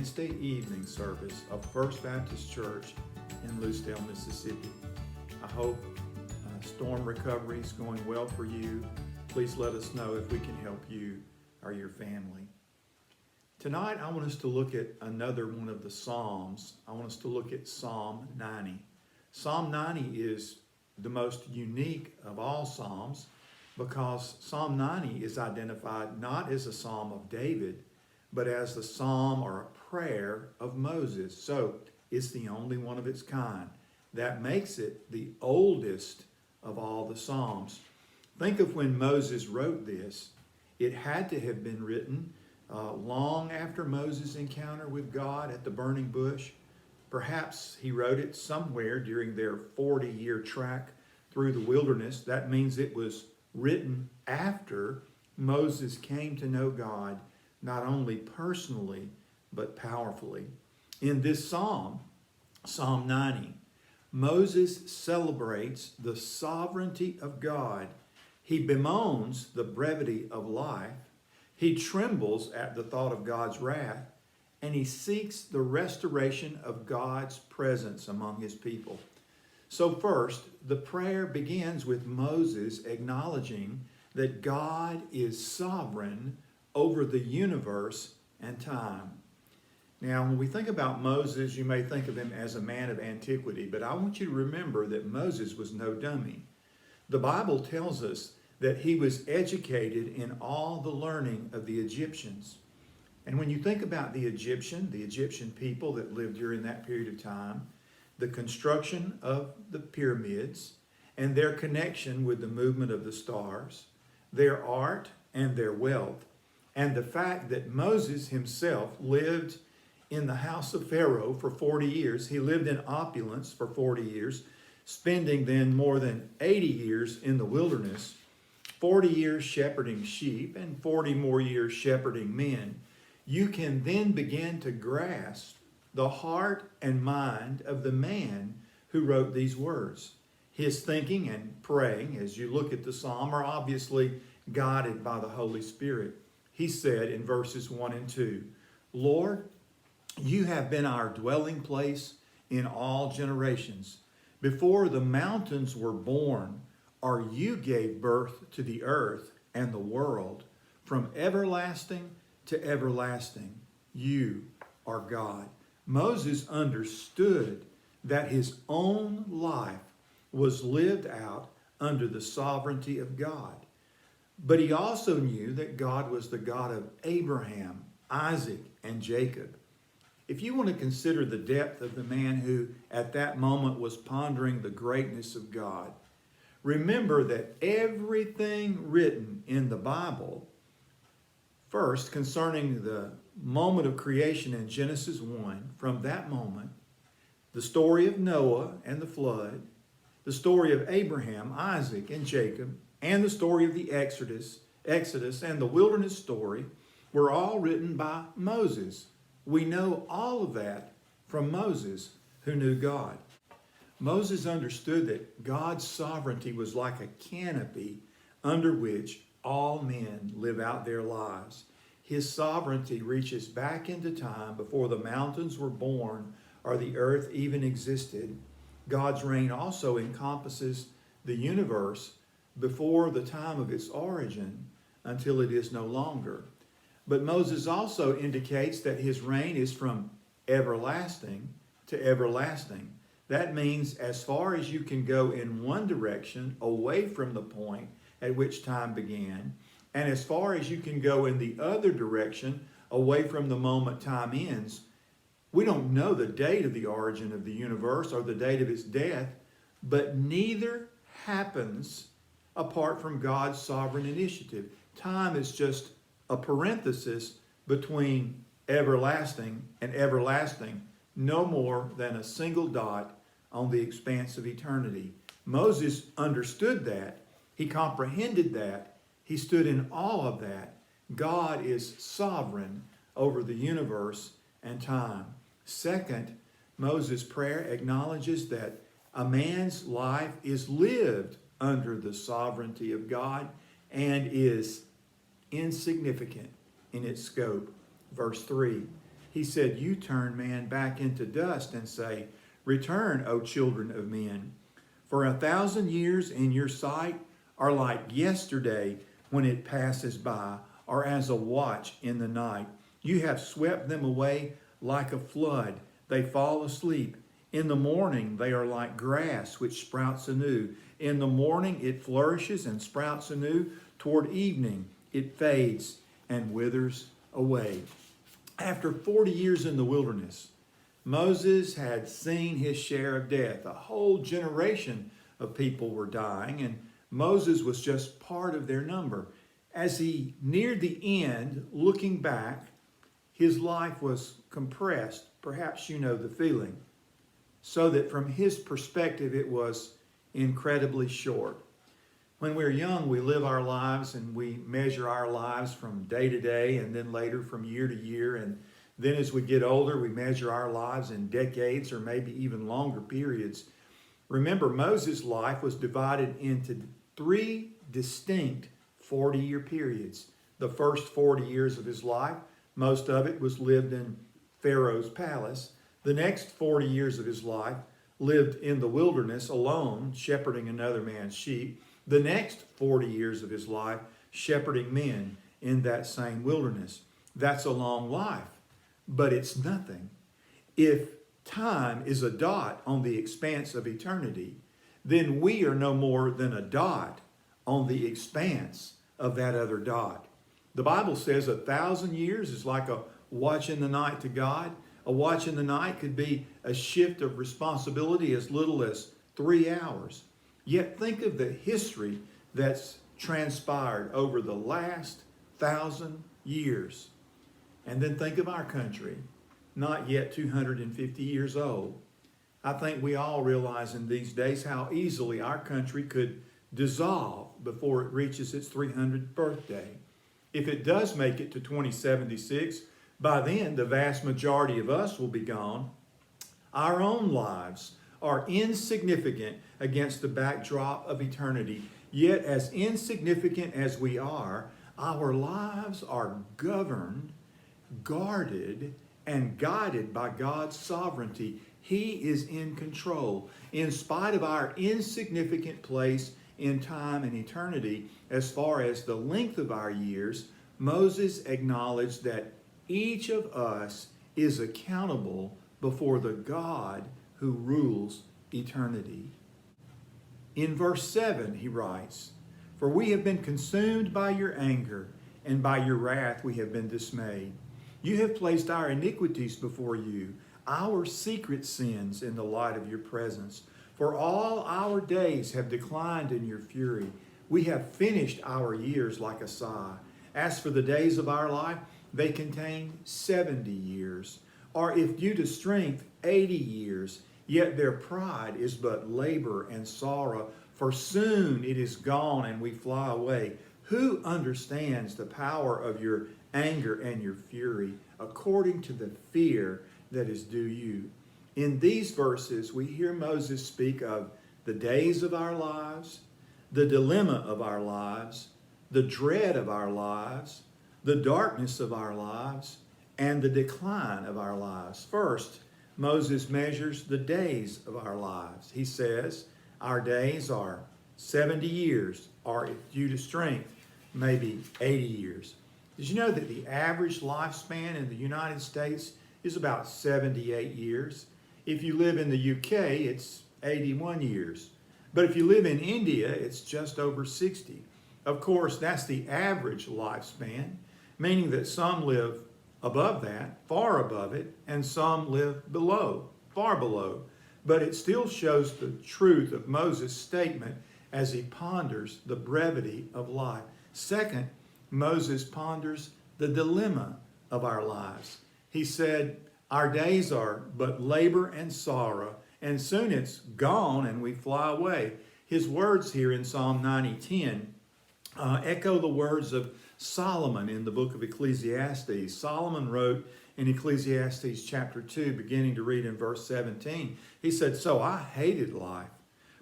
Wednesday evening service of First Baptist Church in Lucedale, Mississippi. I hope storm recovery is going well for you. Please let us know if we can help you or your family. Tonight, I want us to look at another one of the Psalms. I want us to look at Psalm 90. Psalm 90 is the most unique of all Psalms because Psalm 90 is identified not as a Psalm of David, but as the Psalm or a prayer of Moses. So it's the only one of its kind. That makes it the oldest of all the Psalms. Think of when Moses wrote this. It had to have been written long after Moses' encounter with God at the burning bush. Perhaps he wrote it somewhere during their 40-year trek through the wilderness. That means it was written after Moses came to know God, not only personally, but powerfully. In this psalm, Psalm 90, Moses celebrates the sovereignty of God. He bemoans the brevity of life. He trembles at the thought of God's wrath, and he seeks the restoration of God's presence among his people. So first, the prayer begins with Moses acknowledging that God is sovereign over the universe and time. Now, when we think about Moses, you may think of him as a man of antiquity, but I want you to remember that Moses was no dummy. The Bible tells us that he was educated in all the learning of the Egyptians. And when you think about the Egyptian people that lived during that period of time, the construction of the pyramids and their connection with the movement of the stars, their art and their wealth, and the fact that Moses himself lived in the house of Pharaoh for 40 years. He lived in opulence for 40 years, spending then more than 80 years in the wilderness, 40 years shepherding sheep and 40 more years shepherding men. You can then begin to grasp the heart and mind of the man who wrote these words. His thinking and praying, as you look at the psalm, are obviously guided by the Holy Spirit. He said in verses 1 and 2, Lord, you have been our dwelling place in all generations. Before the mountains were born, or you gave birth to the earth and the world, from everlasting to everlasting, you are God. Moses understood that his own life was lived out under the sovereignty of God. But he also knew that God was the God of Abraham, Isaac, and Jacob. If you want to consider the depth of the man who at that moment was pondering the greatness of God, remember that everything written in the Bible, first concerning the moment of creation in Genesis 1, from that moment, the story of Noah and the flood, the story of Abraham, Isaac, and Jacob, and the story of the Exodus, and the wilderness story were all written by Moses. We know all of that from Moses, who knew God. Moses understood that God's sovereignty was like a canopy under which all men live out their lives. His sovereignty reaches back into time before the mountains were born or the earth even existed. God's reign also encompasses the universe before the time of its origin until it is no longer. But Moses also indicates that his reign is from everlasting to everlasting. That means as far as you can go in one direction, away from the point at which time began, and as far as you can go in the other direction, away from the moment time ends. We don't know the date of the origin of the universe or the date of its death, but neither happens apart from God's sovereign initiative. Time is just a parenthesis between everlasting and everlasting, no more than a single dot on the expanse of eternity. Moses understood that. He comprehended that. He stood in awe of that. God is sovereign over the universe and time. Second, Moses' prayer acknowledges that a man's life is lived under the sovereignty of God and is insignificant in its scope. Verse 3, He said, you turn man back into dust and say, return, O children of men. For 1,000 years in your sight are like yesterday when it passes by, or as a watch in the night. You have swept them away like a flood. They fall asleep. In the morning they are like grass which sprouts anew. In the morning it flourishes and sprouts anew. Toward evening it fades and withers away. After 40 years in the wilderness, Moses had seen his share of death. A whole generation of people were dying, and Moses was just part of their number. As he neared the end, looking back, his life was compressed. Perhaps you know the feeling. So that from his perspective, it was incredibly short. When we're young, we live our lives and we measure our lives from day to day and then later from year to year. And then as we get older, we measure our lives in decades or maybe even longer periods. Remember, Moses' life was divided into 3 distinct 40-year periods. The first 40 years of his life, most of it was lived in Pharaoh's palace. The next 40 years of his life lived in the wilderness alone, shepherding another man's sheep. The next 40 years of his life, shepherding men in that same wilderness. That's a long life, but it's nothing. If time is a dot on the expanse of eternity, then we are no more than a dot on the expanse of that other dot. The Bible says 1,000 years is like a watch in the night to God. A watch in the night could be a shift of responsibility as little as 3 hours. Yet think of the history that's transpired over the last 1,000 years. And then think of our country, not yet 250 years old. I think we all realize in these days how easily our country could dissolve before it reaches its 300th birthday. If it does make it to 2076, by then the vast majority of us will be gone. Our own lives are insignificant against the backdrop of eternity. Yet as insignificant as we are, our lives are governed, guarded, and guided by God's sovereignty. He is in control. In spite of our insignificant place in time and eternity, as far as the length of our years, Moses acknowledged that each of us is accountable before the God who rules eternity. In verse 7, he writes, "For we have been consumed by your anger, and by your wrath we have been dismayed. You have placed our iniquities before you, our secret sins in the light of your presence. For all our days have declined in your fury. We have finished our years like a sigh. As for the days of our life, they contain 70 years, or if due to strength, 80 years. Yet their pride is but labor and sorrow, for soon it is gone and we fly away. Who understands the power of your anger and your fury, according to the fear that is due you?" In these verses, we hear Moses speak of the days of our lives, the dilemma of our lives, the dread of our lives, the darkness of our lives, and the decline of our lives. First, Moses measures the days of our lives. He says, our days are 70 years, or if due to strength, maybe 80 years. Did you know that the average lifespan in the United States is about 78 years? If you live in the UK, it's 81 years. But if you live in India, it's just over 60. Of course, that's the average lifespan, meaning that some live above that, far above it, and some live below, far below. But it still shows the truth of Moses' statement as he ponders the brevity of life. Second, Moses ponders the dilemma of our lives. He said, our days are but labor and sorrow, and soon it's gone and we fly away. His words here in Psalm 90:10 echo the words of Solomon in the book of Ecclesiastes. Solomon wrote in Ecclesiastes chapter 2, beginning to read in verse 17. He said, "So I hated life,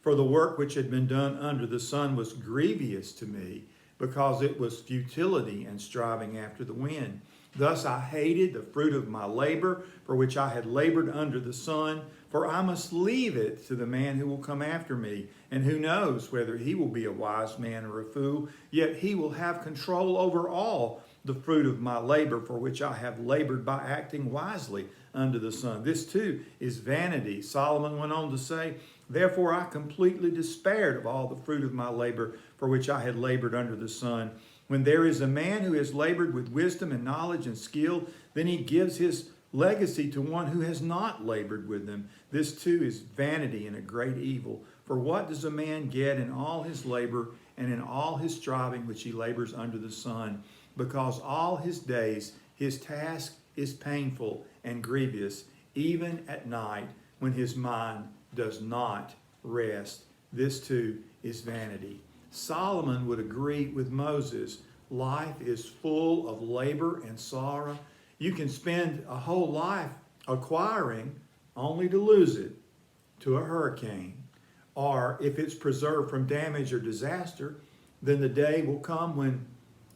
for the work which had been done under the sun was grievous to me, because it was futility and striving after the wind. Thus I hated the fruit of my labor, for which I had labored under the sun, for I must leave it to the man who will come after me. And who knows whether he will be a wise man or a fool, yet he will have control over all the fruit of my labor, for which I have labored by acting wisely under the sun. This too is vanity. Solomon went on to say, therefore I completely despaired of all the fruit of my labor, for which I had labored under the sun. When there is a man who has labored with wisdom and knowledge and skill, then he gives his legacy to one who has not labored with them. This too is vanity and a great evil. For what does a man get in all his labor and in all his striving which he labors under the sun? Because all his days his task is painful and grievous, even at night when his mind does not rest. This too is vanity. Solomon would agree with Moses. Life is full of labor and sorrow. You can spend a whole life acquiring only to lose it to a hurricane. Or if it's preserved from damage or disaster, then the day will come when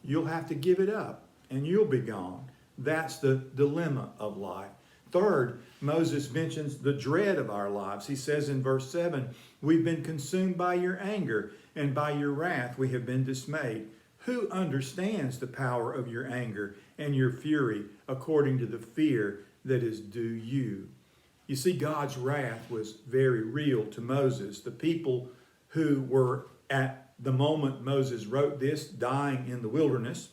you'll have to give it up and you'll be gone. That's the dilemma of life. Third, Moses mentions the dread of our lives. He says in verse 7, we've been consumed by your anger, and by your wrath we have been dismayed. Who understands the power of your anger and your fury according to the fear that is due you? You see, God's wrath was very real to Moses. The people who were at the moment Moses wrote this, dying in the wilderness,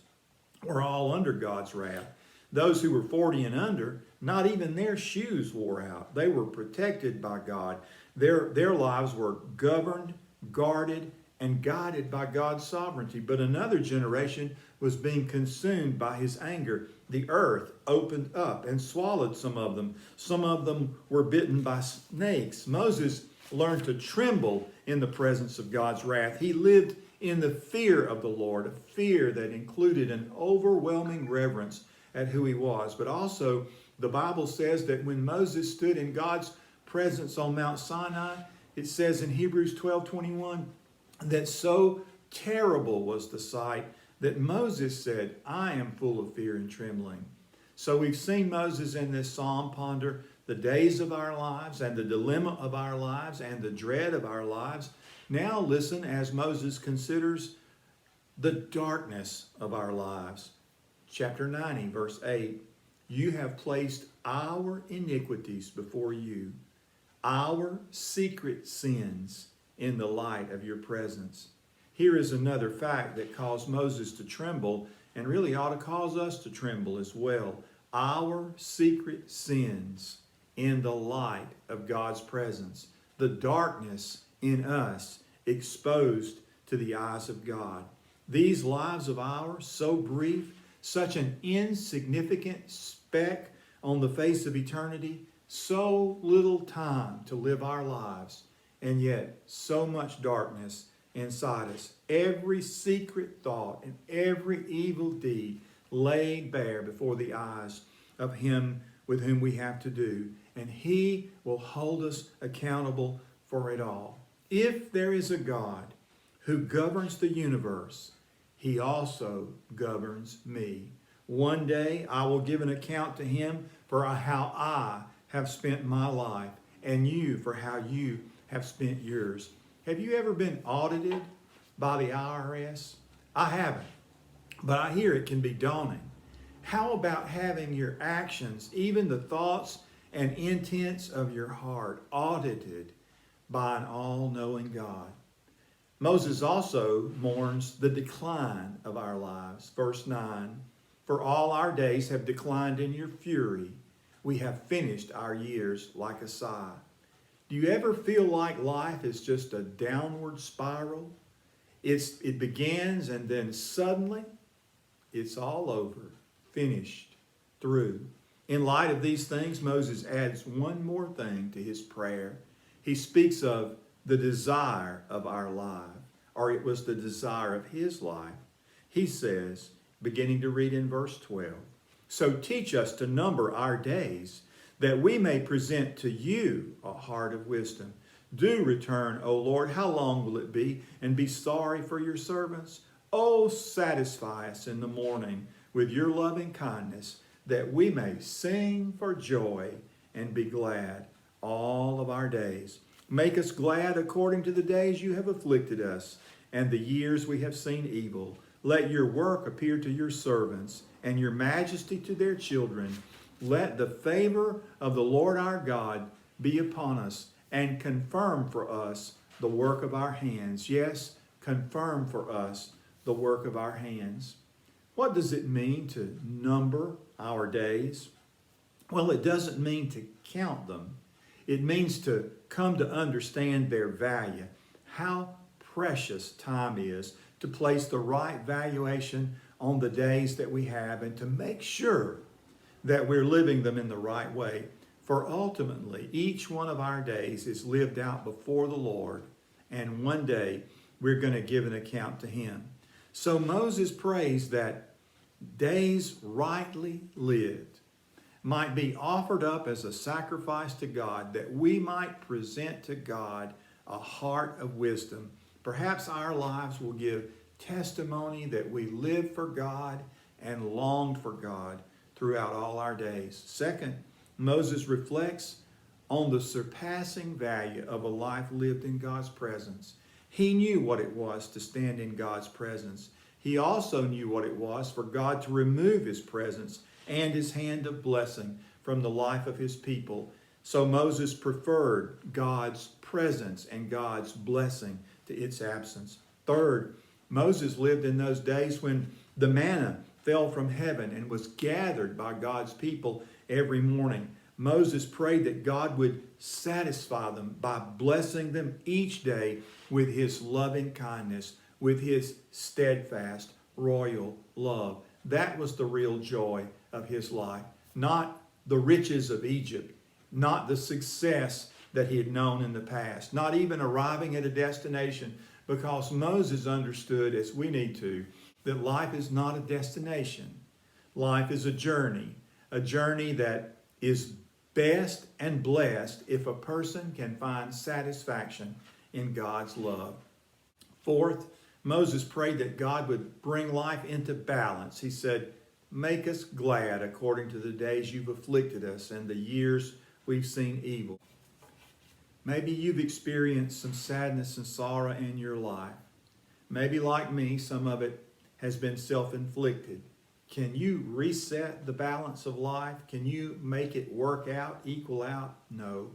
were all under God's wrath. Those who were 40 and under, not even their shoes wore out. They were protected by God. Their lives were governed, guarded, and guided by God's sovereignty. But another generation was being consumed by his anger. The earth opened up and swallowed some of them. Some of them were bitten by snakes. Moses learned to tremble in the presence of God's wrath. He lived in the fear of the Lord, a fear that included an overwhelming reverence at who he was. But also, the Bible says that when Moses stood in God's presence on Mount Sinai, it says in Hebrews 12:21, that so terrible was the sight that Moses said, I am full of fear and trembling. So we've seen Moses in this psalm ponder the days of our lives and the dilemma of our lives and the dread of our lives. Now listen as Moses considers the darkness of our lives. Chapter 90, verse 8, you have placed our iniquities before you, our secret sins in the light of your presence. Here is another fact that caused Moses to tremble and really ought to cause us to tremble as well. Our secret sins in the light of God's presence. The darkness in us exposed to the eyes of God. These lives of ours, so brief, such an insignificant speck on the face of eternity, so little time to live our lives, and yet so much darkness inside us. Every secret thought and every evil deed laid bare before the eyes of him with whom we have to do, and he will hold us accountable for it all. If there is a God who governs the universe, he also governs me. One day I will give an account to him for how I have spent my life, and you for how you have spent yours. Have you ever been audited by the IRS? I haven't, but I hear it can be daunting. How about having your actions, even the thoughts and intents of your heart, audited by an all-knowing God? Moses also mourns the decline of our lives. Verse 9, for all our days have declined in your fury. We have finished our years like a sigh. Do you ever feel like life is just a downward spiral? It begins and then suddenly it's all over, finished, through. In light of these things, Moses adds one more thing to his prayer. He speaks of the desire of our life, or it was the desire of his life. He says, beginning to read in verse 12, so teach us to number our days, that we may present to you a heart of wisdom. Do return, O Lord. How long will it be? And be sorry for your servants. Oh, satisfy us in the morning with your loving kindness, that we may sing for joy and be glad all of our days. Make us glad according to the days you have afflicted us, and the years we have seen evil. Let your work appear to your servants, and your majesty to their children. Let the favor of the Lord our God be upon us, and confirm for us the work of our hands. Yes, confirm for us the work of our hands. What does it mean to number our days? Well, it doesn't mean to count them. It means to come to understand their value, how precious time is, to place the right valuation on the days that we have, and to make sure that we're living them in the right way. For ultimately, each one of our days is lived out before the Lord, and one day we're going to give an account to Him. So Moses prays that days rightly lived might be offered up as a sacrifice to God, that we might present to God a heart of wisdom. Perhaps our lives will give testimony that we lived for God and longed for God throughout all our days. Second, Moses reflects on the surpassing value of a life lived in God's presence. He knew what it was to stand in God's presence. He also knew what it was for God to remove His presence and His hand of blessing from the life of His people. So Moses preferred God's presence and God's blessing to its absence. Third, Moses lived in those days when the manna fell from heaven and was gathered by God's people every morning. Moses prayed that God would satisfy them by blessing them each day with His loving kindness, with His steadfast, royal love. That was the real joy of his life, not the riches of Egypt, not the success that he had known in the past, not even arriving at a destination, because Moses understood, as we need to, that life is not a destination. Life is a journey that is best and blessed if a person can find satisfaction in God's love. Fourth, Moses prayed that God would bring life into balance. He said, make us glad according to the days you've afflicted us and the years we've seen evil. Maybe you've experienced some sadness and sorrow in your life. Maybe like me, some of it has been self-inflicted. Can you reset the balance of life? Can you make it work out, equal out? No.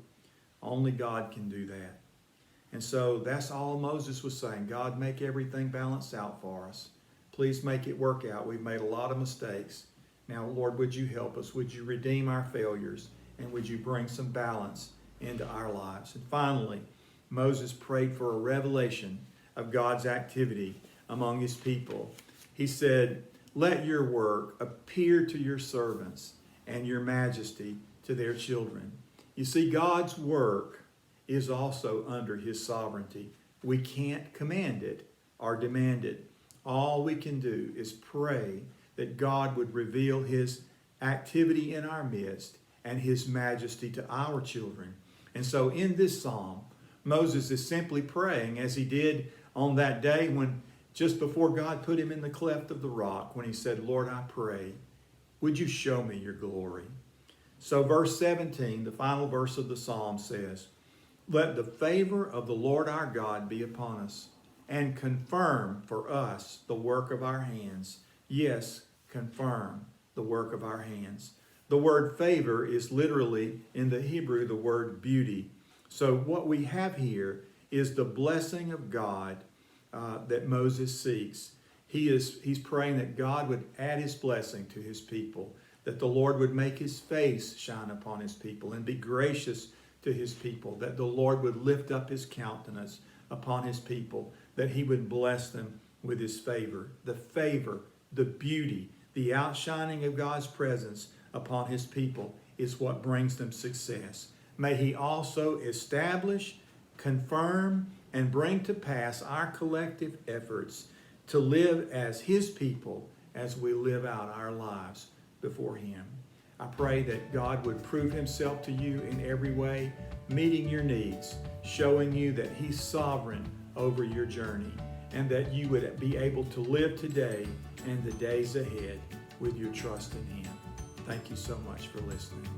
Only God can do that. And so that's all Moses was saying. God, make everything balance out for us. Please make it work out. We've made a lot of mistakes. Now, Lord, would you help us? Would you redeem our failures? And would you bring some balance into our lives? And finally, Moses prayed for a revelation of God's activity among his people. He said, let your work appear to your servants and your majesty to their children. You see, God's work is also under his sovereignty. We can't command it or demand it. All we can do is pray that God would reveal his activity in our midst and his majesty to our children. And so in this psalm, Moses is simply praying as he did on that day when just before God put him in the cleft of the rock, when he said, Lord, I pray, would you show me your glory? So verse 17, the final verse of the psalm says, let the favor of the Lord our God be upon us, and confirm for us the work of our hands. Yes, confirm the work of our hands. The word favor is literally in the Hebrew the word beauty. So what we have here is the blessing of God that Moses seeks. He's praying that God would add his blessing to his people, that the Lord would make his face shine upon his people and be gracious to his people, that the Lord would lift up his countenance upon his people, that he would bless them with his favor, the beauty, the outshining of God's presence upon his people is what brings them success. May he also establish, confirm, and bring to pass our collective efforts to live as his people as we live out our lives before him. I pray that God would prove himself to you in every way, meeting your needs, showing you that he's sovereign over your journey, and that you would be able to live today and the days ahead with your trust in Him. Thank you so much for listening.